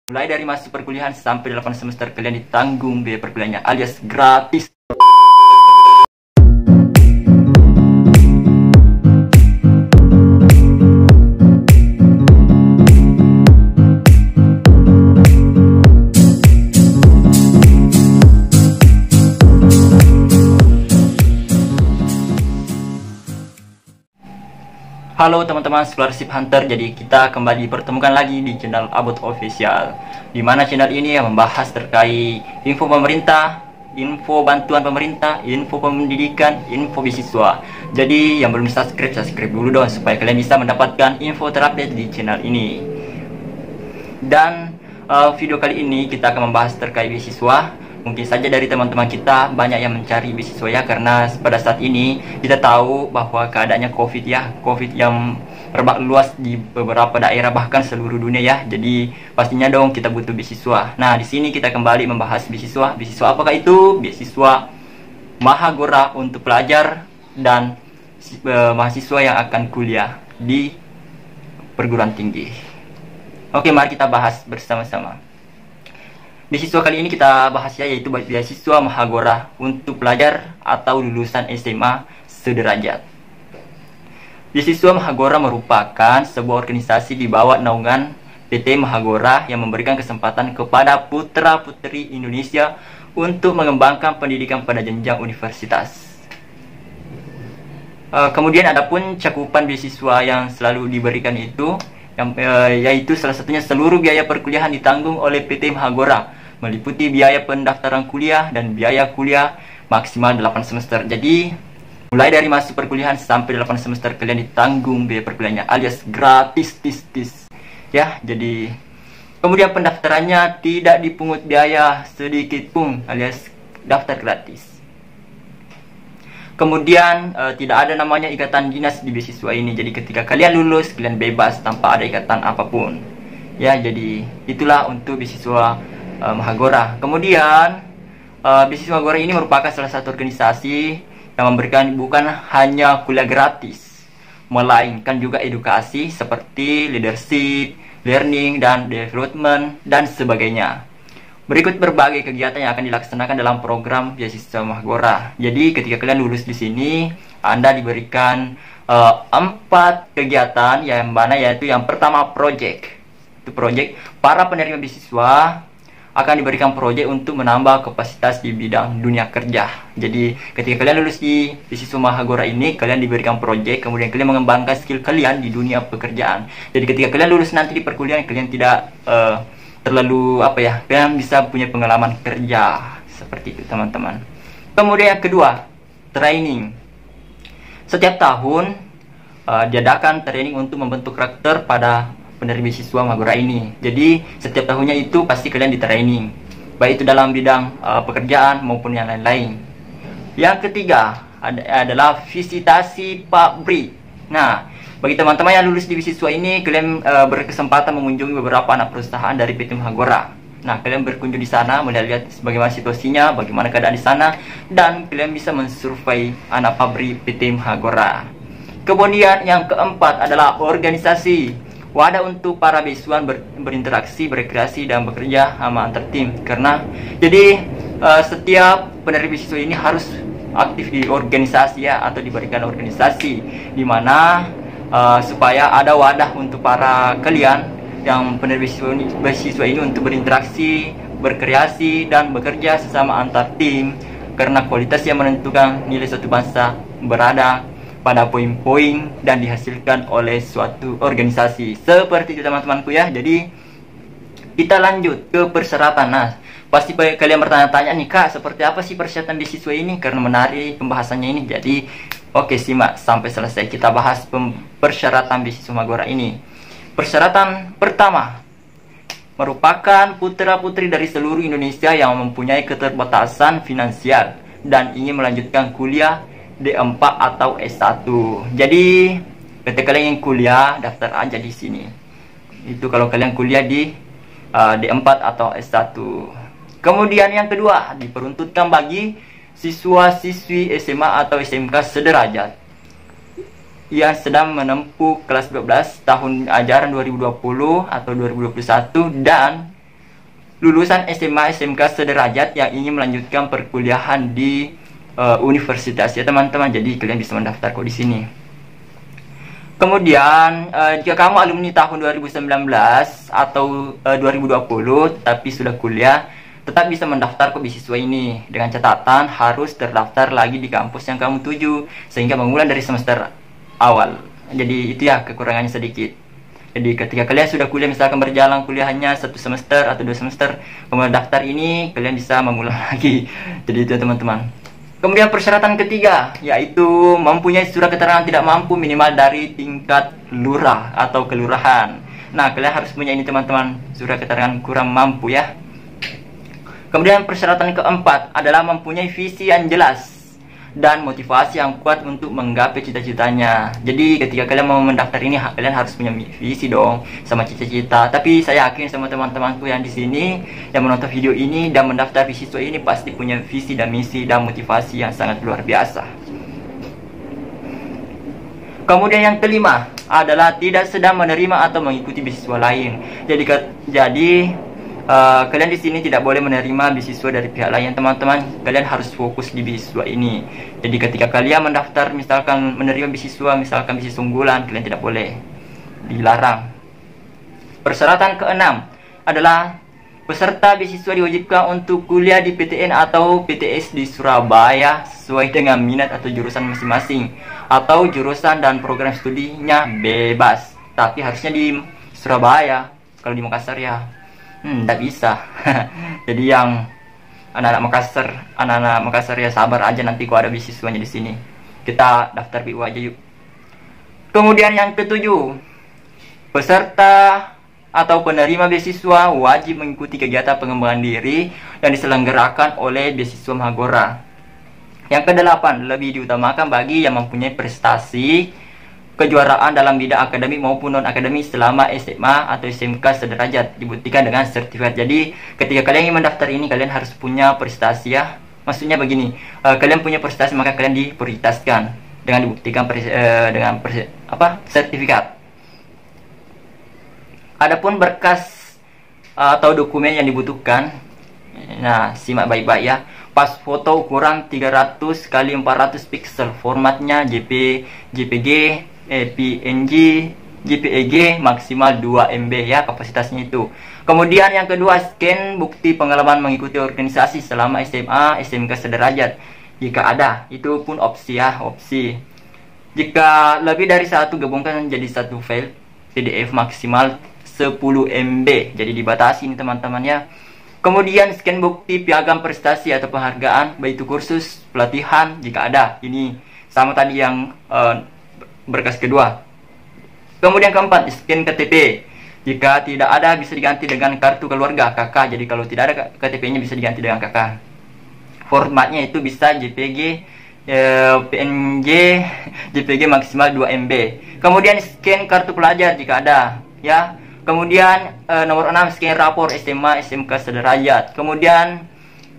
Mulai dari masuk perkuliahan sampai 8 semester kalian ditanggung biaya perkuliahannya alias gratis. Halo teman-teman Scholarship Hunter, jadi kita kembali dipertemukan lagi di channel Abot Official, di mana channel ini membahas terkait info pemerintah, info bantuan pemerintah, info pendidikan, info beasiswa. Jadi yang belum subscribe dulu dong, supaya kalian bisa mendapatkan info terupdate di channel ini. Dan video kali ini kita akan membahas terkait beasiswa. Mungkin saja dari teman-teman kita banyak yang mencari beasiswa ya, karena pada saat ini kita tahu bahwa keadaannya COVID yang merebak luas di beberapa daerah bahkan seluruh dunia ya. Jadi pastinya dong kita butuh beasiswa. Nah, di sini kita kembali membahas beasiswa. Beasiswa apakah itu? Beasiswa Mahagora untuk pelajar dan mahasiswa yang akan kuliah di perguruan tinggi. Oke, mari kita bahas bersama-sama. Beasiswa kali ini kita bahas ya, yaitu beasiswa Mahagora untuk pelajar atau lulusan SMA sederajat. Beasiswa Mahagora merupakan sebuah organisasi di bawah naungan PT Mahagora yang memberikan kesempatan kepada putra-putri Indonesia untuk mengembangkan pendidikan pada jenjang universitas. Kemudian adapun cakupan beasiswa yang selalu diberikan itu yaitu salah satunya seluruh biaya perkuliahan ditanggung oleh PT Mahagora, meliputi biaya pendaftaran kuliah dan biaya kuliah maksimal 8 semester. Jadi mulai dari masuk perkuliahan sampai 8 semester kalian ditanggung biaya perkuliahannya alias gratis ya. Jadi kemudian pendaftarannya tidak dipungut biaya sedikit pun alias daftar gratis. Kemudian tidak ada namanya ikatan dinas di beasiswa ini. Jadi ketika kalian lulus, kalian bebas tanpa ada ikatan apapun. Ya, jadi itulah untuk beasiswa Mahagora. Kemudian beasiswa Mahagora ini merupakan salah satu organisasi yang memberikan bukan hanya kuliah gratis, melainkan juga edukasi seperti leadership, learning dan development dan sebagainya. Berikut berbagai kegiatan yang akan dilaksanakan dalam program beasiswa Mahagora. Jadi ketika kalian lulus di sini, Anda diberikan 4 kegiatan, yang mana yaitu yang pertama project. Itu project para penerima beasiswa akan diberikan project untuk menambah kapasitas di bidang dunia kerja. Jadi ketika kalian lulus di beasiswa Mahagora ini, kalian diberikan project, kemudian kalian mengembangkan skill kalian di dunia pekerjaan. Jadi ketika kalian lulus nanti di perkuliahan, kalian tidak terlalu kalian bisa punya pengalaman kerja seperti itu teman-teman. Kemudian yang kedua, training. Setiap tahun diadakan training untuk membentuk karakter pada penerima beasiswa Mahagora ini. Jadi setiap tahunnya itu pasti kalian di training, baik itu dalam bidang pekerjaan maupun yang lain-lain. Yang ketiga adalah visitasi pabrik. Nah, bagi teman-teman yang lulus di beasiswa ini, kalian berkesempatan mengunjungi beberapa anak perusahaan dari PT Mahagora. Nah, kalian berkunjung di sana, melihat bagaimana situasinya, bagaimana keadaan di sana, dan kalian bisa mensurvei anak pabrik PT Mahagora. Kemudian yang keempat adalah organisasi, wadah untuk para beasiswa berinteraksi, berkreasi, dan bekerja sama antar tim. Karena jadi setiap penerima beasiswa ini harus aktif di organisasi ya, atau diberikan organisasi di mana supaya ada wadah untuk para kalian yang penerima beasiswa ini untuk berinteraksi, berkreasi, dan bekerja sesama antar tim. Karena kualitas yang menentukan nilai suatu bangsa berada pada poin-poin dan dihasilkan oleh suatu organisasi. Seperti itu teman-temanku ya. Jadi kita lanjut ke persyaratan. Nah, pasti kalian bertanya-tanya nih, Kak, seperti apa sih persyaratan beasiswa ini? Karena menarik pembahasannya ini. Jadi oke, simak sampai selesai. Kita bahas persyaratan beasiswa Mahagora ini. Persyaratan pertama, merupakan putra-putri dari seluruh Indonesia yang mempunyai keterbatasan finansial dan ingin melanjutkan kuliah D4 atau S1. Jadi ketika kalian ingin kuliah, daftar aja di sini. Itu kalau kalian kuliah di D4 atau S1. Kemudian yang kedua, diperuntukkan bagi siswa-siswi SMA atau SMK sederajat yang sedang menempuh kelas 12 tahun ajaran 2020 atau 2021 dan lulusan SMA SMK sederajat yang ingin melanjutkan perkuliahan di universitas ya teman-teman. Jadi kalian bisa mendaftar kok di sini. Kemudian jika kamu alumni tahun 2019 atau 2020 tapi sudah kuliah, tetap bisa mendaftar ke beasiswa ini dengan catatan harus terdaftar lagi di kampus yang kamu tuju sehingga mengulang dari semester awal. Jadi itu ya kekurangannya sedikit. Jadi ketika kalian sudah kuliah, misalkan berjalan kuliahnya 1 semester atau 2 semester, kemudian daftar ini kalian bisa mengulang lagi. Jadi itu teman-teman. Kemudian persyaratan ketiga yaitu mempunyai surat keterangan tidak mampu minimal dari tingkat lurah atau kelurahan. Nah, kalian harus punya ini teman-teman, surat keterangan kurang mampu ya. Kemudian persyaratan keempat adalah mempunyai visi yang jelas dan motivasi yang kuat untuk menggapai cita-citanya. Jadi ketika kalian mau mendaftar ini, kalian harus punya visi dong sama cita-cita. Tapi saya yakin sama teman-temanku yang di sini yang menonton video ini dan mendaftar beasiswa ini pasti punya visi dan misi dan motivasi yang sangat luar biasa. Kemudian yang kelima adalah tidak sedang menerima atau mengikuti beasiswa lain. Jadi kalian di sini tidak boleh menerima beasiswa dari pihak lain teman-teman. Kalian harus fokus di beasiswa ini. Jadi ketika kalian mendaftar misalkan menerima beasiswa, misalkan beasiswa unggulan, kalian tidak boleh, dilarang. Persyaratan keenam adalah peserta beasiswa diwajibkan untuk kuliah di PTN atau PTS di Surabaya sesuai dengan minat atau jurusan masing-masing, atau jurusan dan program studinya bebas. Tapi harusnya di Surabaya. Kalau di Makassar ya tidak bisa. Jadi yang anak-anak Makassar ya sabar aja, nanti kok ada beasiswanya di sini. Kita daftar BU aja yuk. Kemudian yang ketujuh, peserta atau penerima beasiswa wajib mengikuti kegiatan pengembangan diri yang diselenggarakan oleh beasiswa Mahagora. Yang kedelapan, lebih diutamakan bagi yang mempunyai prestasi kejuaraan dalam bidang akademik maupun non-akademik selama SMA atau SMK sederajat, dibuktikan dengan sertifikat. Jadi ketika kalian ingin mendaftar ini, kalian harus punya prestasi ya. Maksudnya begini, kalian punya prestasi maka kalian diprioritaskan dengan dibuktikan sertifikat. Adapun berkas atau dokumen yang dibutuhkan, nah simak baik-baik ya. Pas foto ukuran 300 x 400 pixel, formatnya JPG, PNG, JPEG, maksimal 2 MB ya kapasitasnya itu. Kemudian yang kedua, scan bukti pengalaman mengikuti organisasi selama SMA, SMK sederajat jika ada, itu pun opsi ya, opsi. Jika lebih dari satu, gabungkan jadi satu file PDF maksimal 10 MB, jadi dibatasi nih teman-teman ya. Kemudian scan bukti piagam prestasi atau penghargaan, baik itu kursus, pelatihan jika ada. Ini sama tadi yang berkas kedua. Kemudian keempat, scan KTP. Jika tidak ada bisa diganti dengan kartu keluarga KK. Jadi kalau tidak ada KTP-nya bisa diganti dengan KK. Formatnya itu bisa JPG, PNG, JPG maksimal 2 MB. Kemudian scan kartu pelajar jika ada, ya. Kemudian nomor 6, scan rapor SMA SMK sederajat. Kemudian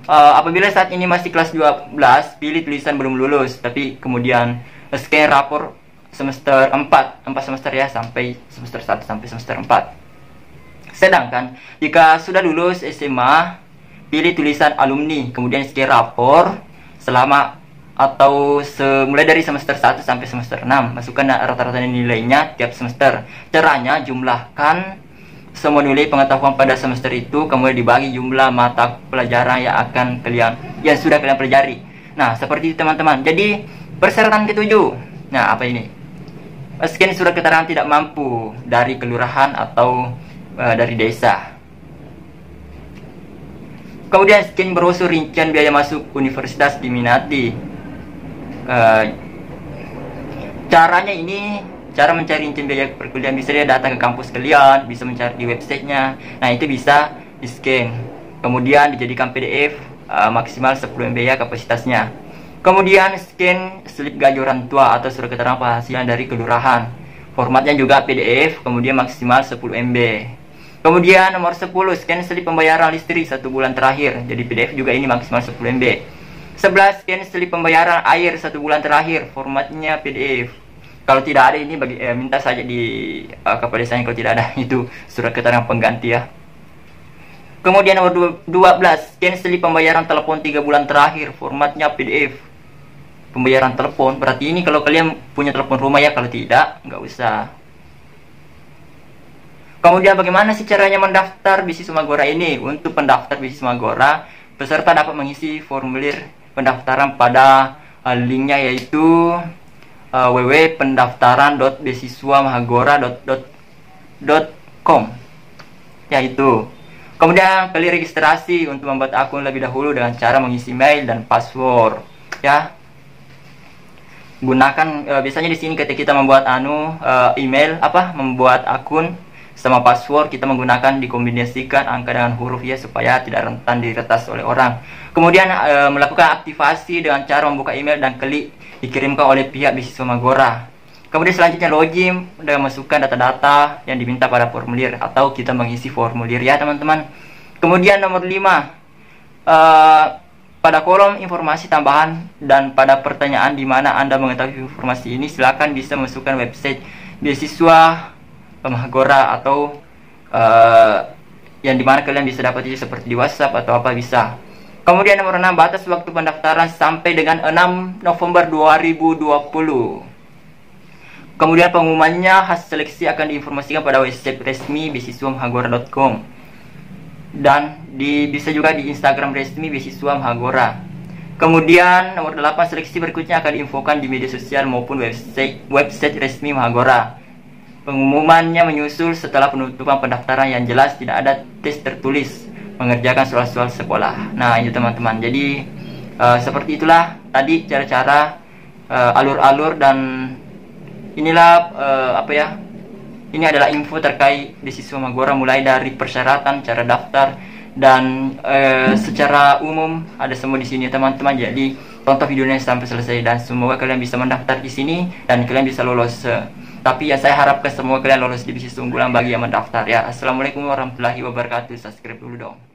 apabila saat ini masih kelas 12, pilih tulisan belum lulus, tapi kemudian scan rapor semester 4 semester ya, sampai semester 1 sampai semester 4. Sedangkan jika sudah lulus SMA, pilih tulisan alumni, kemudian scan rapor selama atau mulai dari semester 1 sampai semester 6. Masukkan rata-rata nilainya tiap semester. Caranya jumlahkan semua nilai pengetahuan pada semester itu, kemudian dibagi jumlah mata pelajaran yang sudah kalian pelajari. Nah, seperti itu teman-teman. Jadi persyaratan ketujuh. Nah, apa ini? Scan surat keterangan tidak mampu dari kelurahan atau dari desa. Kemudian scan brosur rincian biaya masuk universitas diminati. Caranya ini, cara mencari rincian biaya perkuliahan, bisa dia datang ke kampus kalian, bisa mencari di websitenya. Nah, itu bisa di scan, kemudian dijadikan PDF maksimal 10 MB ya kapasitasnya. Kemudian scan slip gaji orang tua atau surat keterangan penghasilan dari kelurahan, formatnya juga PDF, kemudian maksimal 10 MB. Kemudian nomor 10, scan slip pembayaran listrik 1 bulan terakhir, jadi PDF juga ini maksimal 10 MB. 11, scan slip pembayaran air 1 bulan terakhir, formatnya PDF. Kalau tidak ada ini minta saja di kepada saya, kalau tidak ada itu surat keterangan pengganti ya. Kemudian nomor 12, cancel pembayaran telepon 3 bulan terakhir, formatnya PDF. Pembayaran telepon, berarti ini kalau kalian punya telepon rumah ya, kalau tidak, nggak usah. Kemudian bagaimana sih caranya mendaftar beasiswa Magora ini? Untuk pendaftar beasiswa Magora, peserta dapat mengisi formulir pendaftaran pada linknya, yaitu www.pendaftaran.beasiswamahagora.com, yaitu. Kemudian klik registrasi untuk membuat akun lebih dahulu dengan cara mengisi mail dan password, ya. Gunakan biasanya di sini ketika kita membuat email membuat akun sama password, kita menggunakan dikombinasikan angka dengan huruf ya, supaya tidak rentan diretas oleh orang. Kemudian melakukan aktivasi dengan cara membuka email dan klik dikirimkan oleh pihak beasiswa Magora. Kemudian selanjutnya login dengan masukkan data-data yang diminta pada formulir, atau kita mengisi formulir ya teman-teman. Kemudian nomor 5, pada kolom informasi tambahan dan pada pertanyaan di mana Anda mengetahui informasi ini, silakan bisa masukkan website beasiswa Magora atau yang dimana kalian bisa dapat itu seperti di WhatsApp atau apa bisa. Kemudian nomor 6, batas waktu pendaftaran sampai dengan 6 November 2020. Kemudian pengumumannya, hasil seleksi akan diinformasikan pada website resmi beasiswamahagora.com, dan bisa juga di Instagram resmi beasiswa Magora. Kemudian nomor 8, seleksi berikutnya akan diinfokan di media sosial maupun website resmi Magora. Pengumumannya menyusul setelah penutupan pendaftaran yang jelas, tidak ada tes tertulis, mengerjakan soal-soal sekolah. Nah itu teman-teman, jadi seperti itulah tadi cara-cara alur-alur, dan inilah ini adalah info terkait beasiswa Magora, mulai dari persyaratan, cara daftar, dan secara umum ada semua di sini teman-teman. Jadi tonton videonya sampai selesai dan semoga kalian bisa mendaftar di sini dan kalian bisa lolos. Tapi ya saya harapkan semua kalian lolos di beasiswa unggulan bagi yang mendaftar ya. Assalamualaikum warahmatullahi wabarakatuh. Subscribe dulu dong.